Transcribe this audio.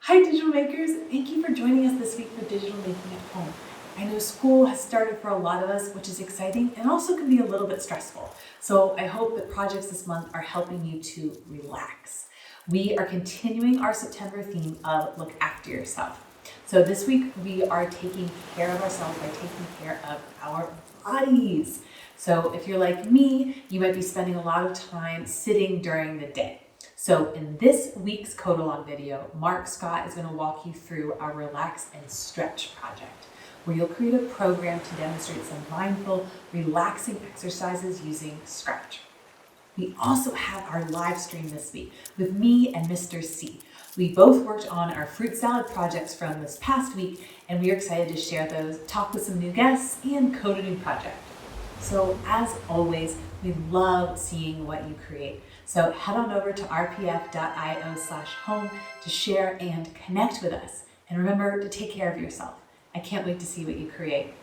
Hi Digital Makers, thank you for joining us this week for Digital Making at Home. I know school has started for a lot of us, which is exciting and also can be a little bit stressful. So I hope that projects this month are helping you to relax. We are continuing our September theme of look after yourself. So this week we are taking care of ourselves by taking care of our bodies. So if you're like me, you might be spending a lot of time sitting during the day. So in this week's Code Along video, Mark Scott is going to walk you through our Relax and Stretch project, where you'll create a program to demonstrate some mindful, relaxing exercises using Scratch. We also have our live stream this week with me and Mr. C. We both worked on our fruit salad projects from this past week, and we are excited to share those, talk with some new guests, and code a new project. So as always, we love seeing what you create. So head on over to rpf.io/home to share and connect with us. And remember to take care of yourself. I can't wait to see what you create.